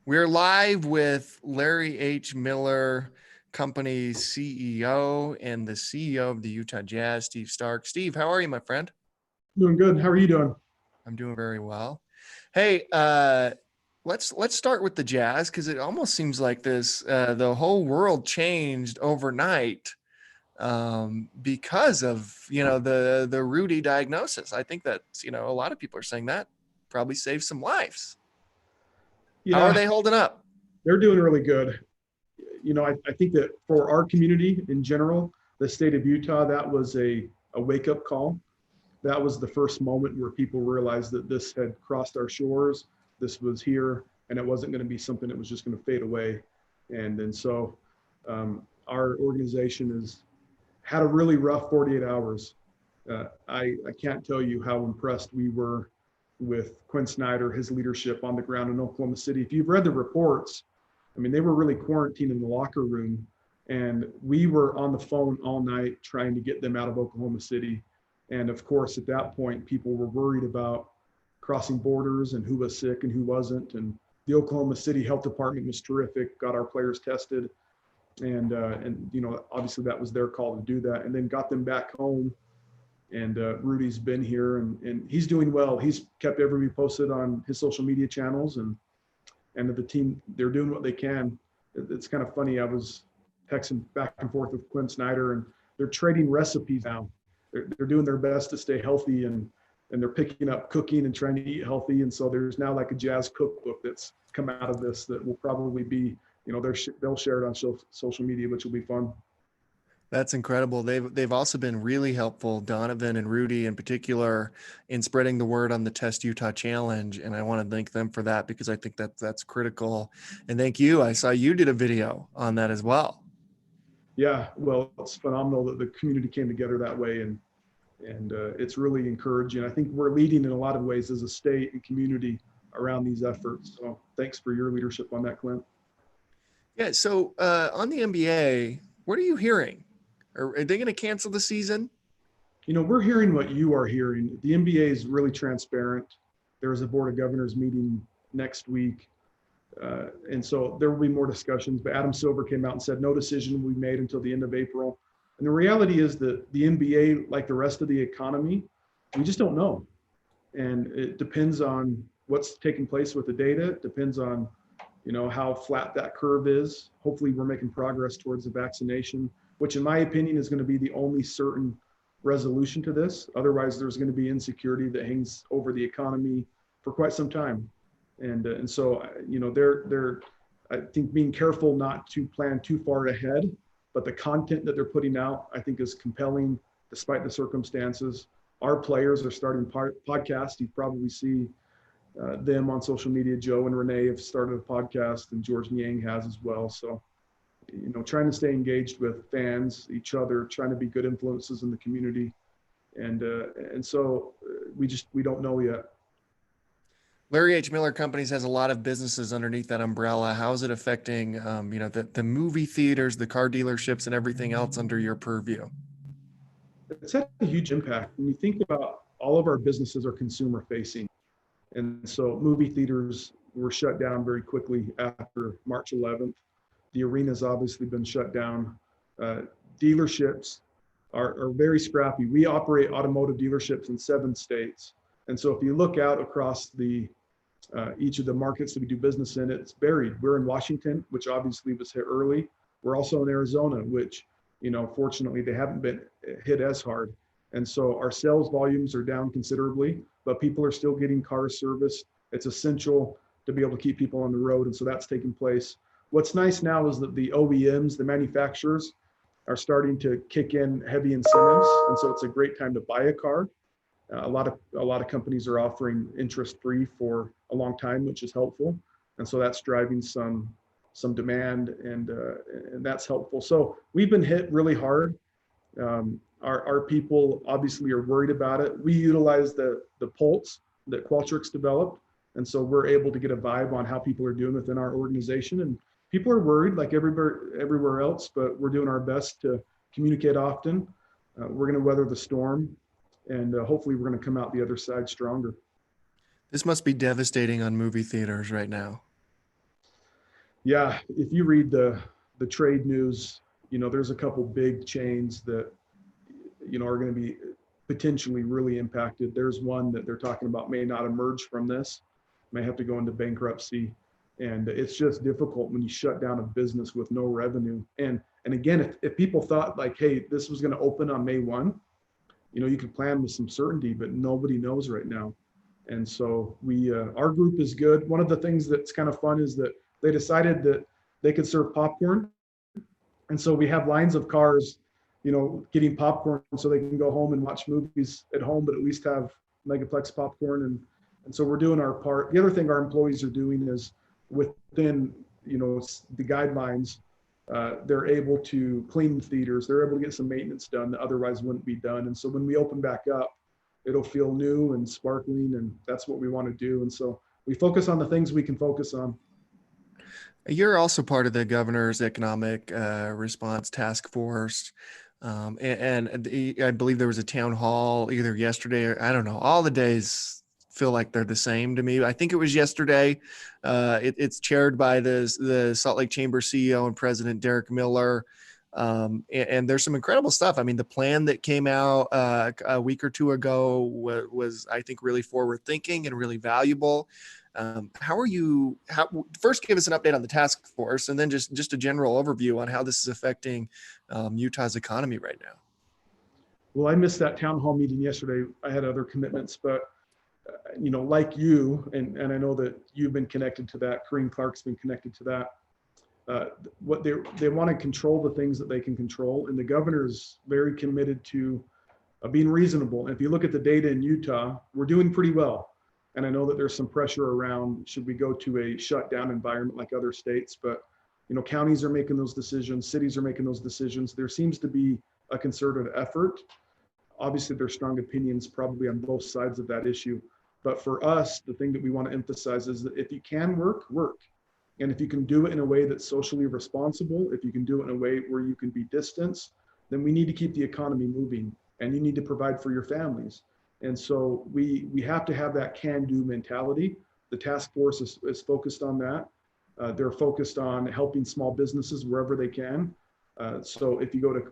We're live with Larry H. Miller, company's CEO and the CEO of the Utah Jazz, Steve Stark. Steve, how are you, my friend? Doing good. How are you doing? I'm doing very well. Hey, let's start with the Jazz because it almost seems like this the whole world changed overnight because of the Rudy diagnosis. I think that a lot of people are saying that probably saved some lives. How are Yeah, they holding up? they're doing really good. I think that for our community in general, the state of Utah, that was a wake up call. That was the first moment where people realized that this had crossed our shores. This was here, and it wasn't going to be something that was just going to fade away. Our organization has had a really rough 48 hours. I can't tell you how impressed we were with Quinn Snyder, his leadership on the ground in Oklahoma City. If you've read the reports, I mean, they were really quarantined in the locker room, and we were on the phone all night trying to get them out of Oklahoma City. And of course, at that point, people were worried about crossing borders and who was sick and who wasn't. And the Oklahoma City Health Department was terrific, got our players tested, and obviously that was their call to do that, and then got them back home. And Rudy's been here, and he's doing well. He's kept everybody posted on his social media channels, and the team, they're doing what they can. It's kind of funny. I was texting back and forth with Quinn Snyder, and they're trading recipes now. They're doing their best to stay healthy, and they're picking up cooking and trying to eat healthy. And so there's now like a Jazz cookbook that's come out of this that will probably be, they'll share it on social media, which will be fun. That's incredible. They've also been really helpful, Donovan and Rudy in particular, in spreading the word on the Test Utah Challenge, and I want to thank them for that because I think that that's critical. And thank you. I saw you did a video on that as well. Yeah, well, it's phenomenal that the community came together that way, and it's really encouraging. I think we're leading in a lot of ways as a state and community around these efforts. So thanks for your leadership on that, Clint. Yeah. So on the NBA, what are you hearing? Are they going to cancel the season? We're hearing what you are hearing. The NBA is really transparent. There is a board of governors meeting next week. And so there will be more discussions, but Adam Silver came out and said no decision will be made until the end of April. And the reality is that the NBA, like the rest of the economy, we just don't know. And it depends on what's taking place with the data. It depends on, how flat that curve is. Hopefully we're making progress towards the vaccination, which in my opinion is going to be the only certain resolution to this. Otherwise, there's going to be insecurity that hangs over the economy for quite some time. And so, they're I think being careful not to plan too far ahead, but the content that they're putting out, I think, is compelling despite the circumstances. Our players are starting podcasts. You probably see them on social media. Joe and Renee have started a podcast, and George Niang has as well. So, trying to stay engaged with fans, each other, trying to be good influences in the community, and so we don't know yet. Larry H. Miller Companies has a lot of businesses underneath that umbrella. How is it affecting, the movie theaters, the car dealerships, and everything else under your purview? It's had a huge impact. When you think about all of our businesses are consumer facing, and so movie theaters were shut down very quickly after March 11th. The arena's obviously been shut down. Uh, Dealerships are very scrappy. We operate automotive dealerships in 7 states. And so if you look out across each of the markets that we do business in, it's buried. We're in Washington, which obviously was hit early. We're also in Arizona, which, fortunately they haven't been hit as hard. And so our sales volumes are down considerably, but people are still getting cars serviced. It's essential to be able to keep people on the road. And so that's taking place. What's nice now is that the OEMs, the manufacturers, are starting to kick in heavy incentives. And so it's a great time to buy a car. A lot of companies are offering interest free for a long time, which is helpful, and so that's driving some demand, and that's helpful. So we've been hit really hard. Our people obviously are worried about it. We utilize the pulse that Qualtrics developed, and so we're able to get a vibe on how people are doing within our organization. And people are worried, like everywhere else, but we're doing our best to communicate often. We're going to weather the storm, and hopefully we're going to come out the other side stronger. This must be devastating on movie theaters right now. Yeah, if you read the trade news, there's a couple big chains that are going to be potentially really impacted. There's one that they're talking about may not emerge from this, may have to go into bankruptcy. And it's just difficult when you shut down a business with no revenue. And again, if people thought like, hey, this was going to open on May 1, you could plan with some certainty, but nobody knows right now. And so our group is good. One of the things that's kind of fun is that they decided that they could serve popcorn. And so we have lines of cars, getting popcorn so they can go home and watch movies at home, but at least have Megaplex popcorn. And so we're doing our part. The other thing our employees are doing is within, the guidelines, they're able to clean the theaters. They're able to get some maintenance done that otherwise wouldn't be done. And so when we open back up, it'll feel new and sparkling, and that's what we want to do. And so we focus on the things we can focus on. You're also part of the governor's economic response task force. I believe there was a town hall either yesterday or I don't know. All the days feel like they're the same to me. I think it was yesterday. It's chaired by the Salt Lake Chamber CEO and President Derek Miller. And there's some incredible stuff. I mean, the plan that came out a week or two ago was, I think, really forward thinking and really valuable. First give us an update on the task force and then just a general overview on how this is affecting Utah's economy right now. Well, I missed that town hall meeting yesterday. I had other commitments, but like you, and I know that you've been connected to that, Corinne Clark's been connected to that. What they want to control the things that they can control, and the governor's very committed to being reasonable. And if you look at the data in Utah, we're doing pretty well. And I know that there's some pressure around, should we go to a shutdown environment like other states, but counties are making those decisions, cities are making those decisions. There seems to be a concerted effort. Obviously, there's strong opinions probably on both sides of that issue. But for us, the thing that we want to emphasize is that if you can work. And if you can do it in a way that's socially responsible, if you can do it in a way where you can be distanced, then we need to keep the economy moving, and you need to provide for your families. And so we have to have that can-do mentality. The task force is focused on that. They're focused on helping small businesses wherever they can. So if you go to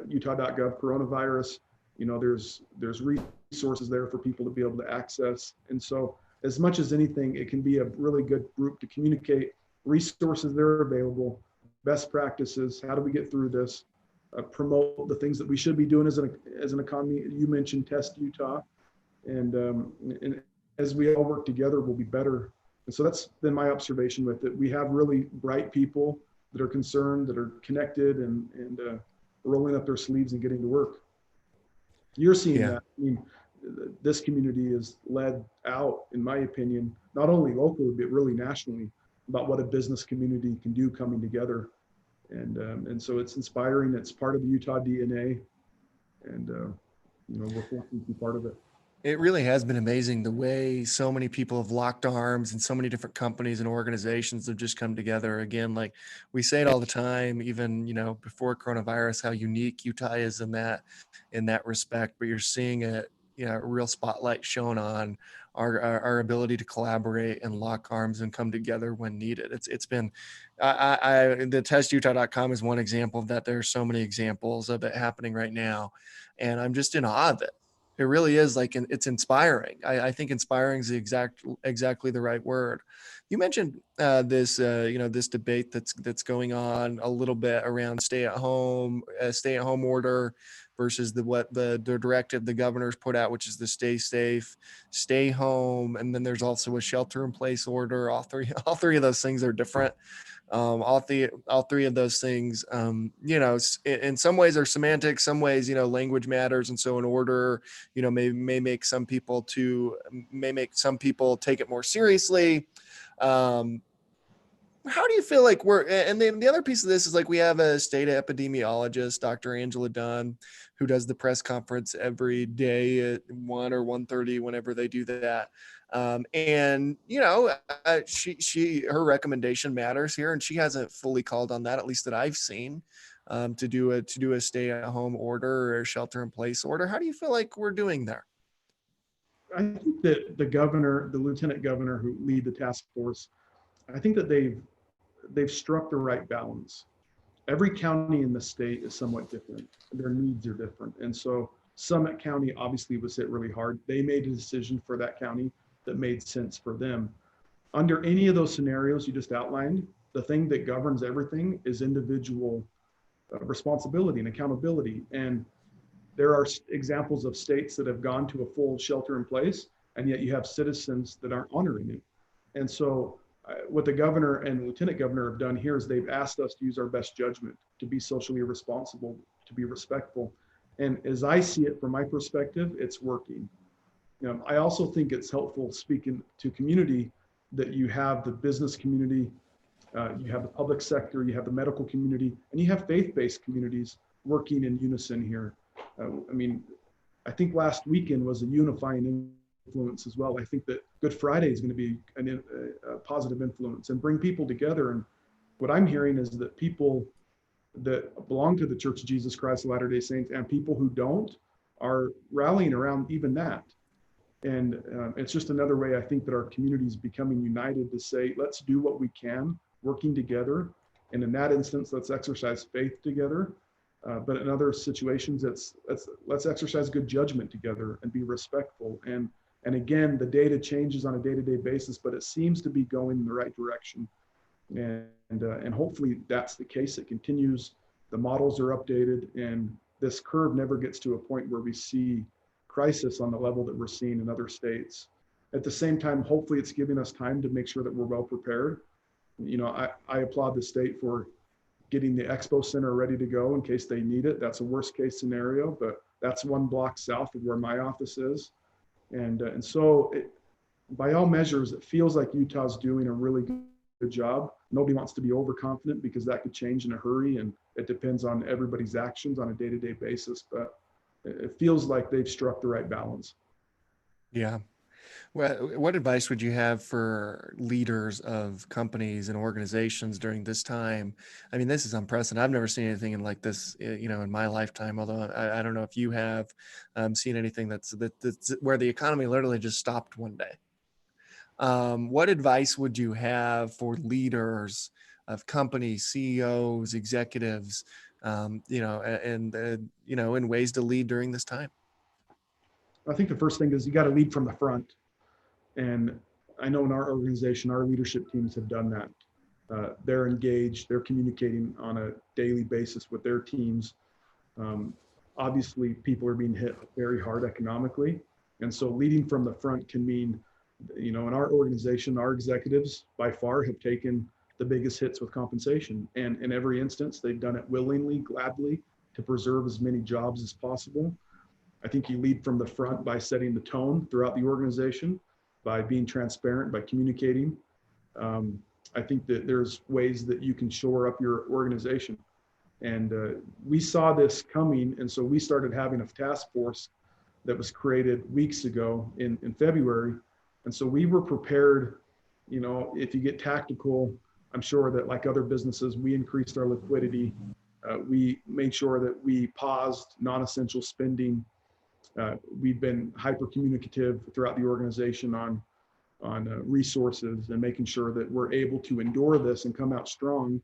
utah.gov coronavirus, there's resources there for people to be able to access. And so as much as anything, it can be a really good group to communicate resources that are available, best practices, how do we get through this, promote the things that we should be doing as an economy. You mentioned Test Utah. And as we all work together, we'll be better. And so that's been my observation with it. We have really bright people that are concerned, that are connected, and rolling up their sleeves and getting to work. You're seeing that. I mean, this community is led out, in my opinion, not only locally, but really nationally, about what a business community can do coming together. And so it's inspiring. It's part of the Utah DNA. And, we're fortunate to be part of it. It really has been amazing the way so many people have locked arms and so many different companies and organizations have just come together. Again, like we say it all the time, even, before coronavirus, how unique Utah is in that respect, but you're seeing a real spotlight shown on our ability to collaborate and lock arms and come together when needed. It's been, the testutah.com is one example of that. There are so many examples of it happening right now, and I'm just in awe of it. It really is it's inspiring. I think inspiring is exactly the right word. You mentioned this debate that's going on a little bit around stay at home order versus the directive the governor's put out, which is the stay safe, stay home. And then there's also a shelter in place order. All three of those things are different. All three of those things, in some ways are semantic, some ways, language matters. And so an order, may make some people take it more seriously. How do you feel like and then the other piece of this is like, we have a state epidemiologist, Dr. Angela Dunn, who does the press conference every day at 1 or 1:30, whenever they do that. And her recommendation matters here, and she hasn't fully called on that, at least that I've seen, to do a stay at home order or a shelter in place order. How do you feel like we're doing there? I think that the lieutenant governor who lead the task force, I think that they've they've struck the right balance. Every county in the state is somewhat different. Their needs are different. And so Summit County obviously was hit really hard. They made a decision for that county that made sense for them. Under any of those scenarios you just outlined, the thing that governs everything is individual responsibility and accountability. And there are examples of states that have gone to a full shelter in place, and yet you have citizens that aren't honoring it. And so what the governor and the lieutenant governor have done here is they've asked us to use our best judgment, to be socially responsible, to be respectful. And as I see it from my perspective, it's working. I also think it's helpful, speaking to community, that you have the business community, you have the public sector, you have the medical community, and you have faith-based communities working in unison here. I think last weekend was a unifying influence as well. I think that Good Friday is going to be a positive influence and bring people together. And what I'm hearing is that people that belong to the Church of Jesus Christ of Latter-day Saints and people who don't are rallying around even that. And it's just another way I think that our community is becoming united to say, let's do what we can, working together. And in that instance, let's exercise faith together. But in other situations, let's exercise good judgment together and be respectful. And again, the data changes on a day-to-day basis, but it seems to be going in the right direction. And hopefully that's the case. It continues. The models are updated, and this curve never gets to a point where we see crisis on the level that we're seeing in other states. At the same time, hopefully it's giving us time to make sure that we're well prepared. I applaud the state for getting the expo center ready to go in case they need it. That's a worst case scenario, but that's 1 block south of where my office is. And so by all measures, it feels like Utah's doing a really good job. Nobody wants to be overconfident because that could change in a hurry, and it depends on everybody's actions on a day-to-day basis, but it feels like they've struck the right balance. Yeah. Well, what advice would you have for leaders of companies and organizations during this time? I mean, this is unprecedented. I've never seen anything like this, in my lifetime. Although I don't know if you have seen anything that's where the economy literally just stopped one day. What advice would you have for leaders of companies, CEOs, executives, in ways to lead during this time? I think the first thing is you got to lead from the front. And I know in our organization, our leadership teams have done that. They're engaged, they're communicating on a daily basis with their teams. Obviously, people are being hit very hard economically. And so leading from the front can mean, in our organization, our executives by far have taken the biggest hits with compensation. And in every instance, they've done it willingly, gladly, to preserve as many jobs as possible. I think you lead from the front by setting the tone throughout the organization, by being transparent, by communicating. I think that there's ways that you can shore up your organization. And we saw this coming, and so we started having a task force that was created weeks ago in February. And so we were prepared. If you get tactical, I'm sure that like other businesses, we increased our liquidity. We made sure that we paused non-essential spending. We've been hyper communicative throughout the organization on resources and making sure that we're able to endure this and come out strong,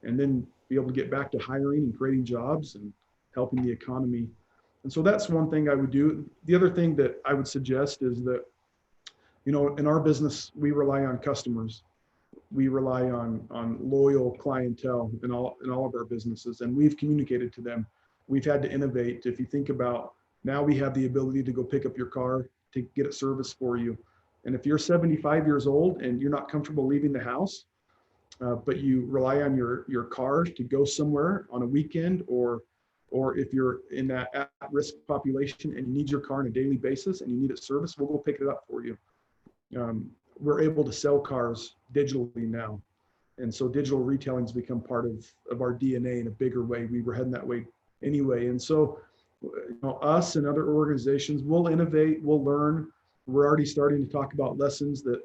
and then be able to get back to hiring and creating jobs and helping the economy. And so that's one thing I would do. The other thing that I would suggest is that, in our business, we rely on customers. We rely on loyal clientele in all of our businesses, and we've communicated to them. We've had to innovate. If you think about, now we have the ability to go pick up your car to get it serviced for you. And if you're 75 years old and you're not comfortable leaving the house, but you rely on your car to go somewhere on a weekend, or if you're in that at-risk population and you need your car on a daily basis and you need it serviced, we'll go pick it up for you. We're able to sell cars digitally now. And so digital retailing has become part of our DNA in a bigger way. We were heading that way anyway. And so us and other organizations will innovate, we'll learn. We're already starting to talk about lessons that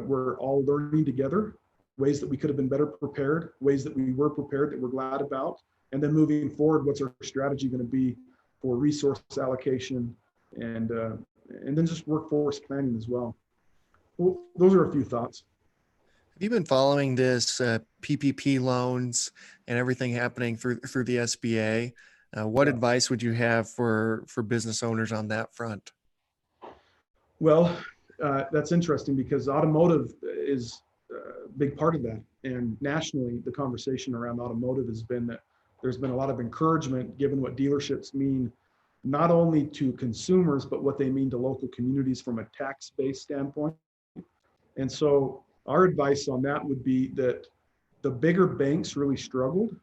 we're all learning together, ways that we could have been better prepared, ways that we were prepared that we're glad about. And then moving forward, what's our strategy going to be for resource allocation and then just workforce planning as well. Well, those are a few thoughts. Have you been following this PPP loans and everything happening through the SBA? What Yeah. advice would you have for business owners on that front? Well, that's interesting because automotive is a big part of that. And nationally, the conversation around automotive has been that there's been a lot of encouragement given what dealerships mean, not only to consumers, but what they mean to local communities from a tax-based standpoint. And so our advice on that would be that the bigger banks really struggled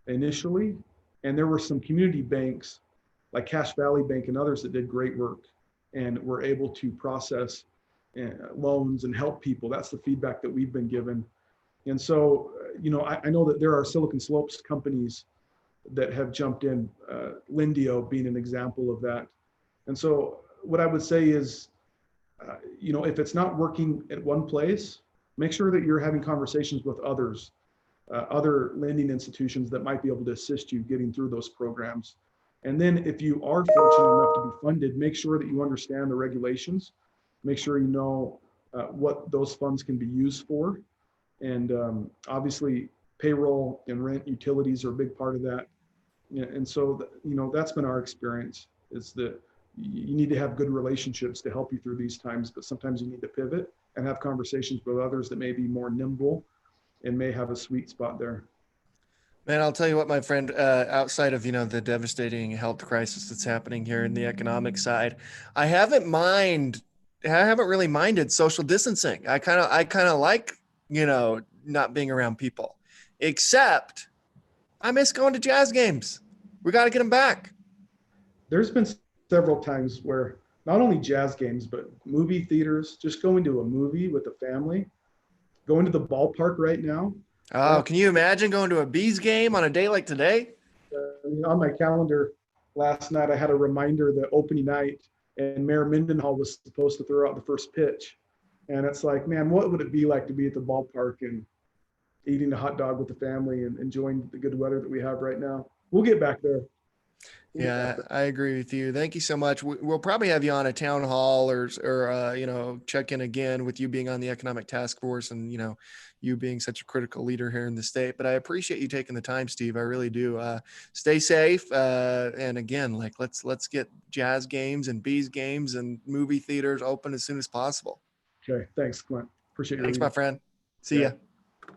initially, and there were some community banks like Cache Valley Bank and others that did great work and were able to process loans and help people. That's the feedback that we've been given. And so, I know that there are Silicon Slopes companies that have jumped in, Lindio being an example of that. And so what I would say is, if it's not working at one place, make sure that you're having conversations with others, other lending institutions that might be able to assist you getting through those programs. And then if you are fortunate enough to be funded, make sure that you understand the regulations, make sure you know what those funds can be used for. And obviously payroll and rent utilities are a big part of that. And so, that's been our experience, is that you need to have good relationships to help you through these times, but sometimes you need to pivot and have conversations with others that may be more nimble and may have a sweet spot there. Man, I'll tell you what, my friend, outside of, the devastating health crisis that's happening here in the economic side, I haven't mind, I haven't really minded social distancing. I kind of like, not being around people, except I miss going to jazz games. We got to get them back. There's been several times where not only jazz games, but movie theaters, just going to a movie with a family, going to the ballpark right now. Oh, That can you imagine going to a Bees game on a day like today? on my calendar last night, I had a reminder that opening night and Mayor Mendenhall was supposed to throw out the first pitch. And it's like, man, what would it be like to be at the ballpark and eating a hot dog with the family and enjoying the good weather that we have right now? We'll get back there. We'll get back Yeah, there. I agree with you. Thank you so much. We'll probably have you on a town hall or check in again with you being on the economic task force and, you being such a critical leader here in the state. But I appreciate you taking the time, Steve. I really do. Stay safe. And again, like let's get jazz games and bees games and movie theaters open as soon as possible. Okay. Thanks, Clint. Appreciate your Thanks, my leadership. friend. See Yeah. ya.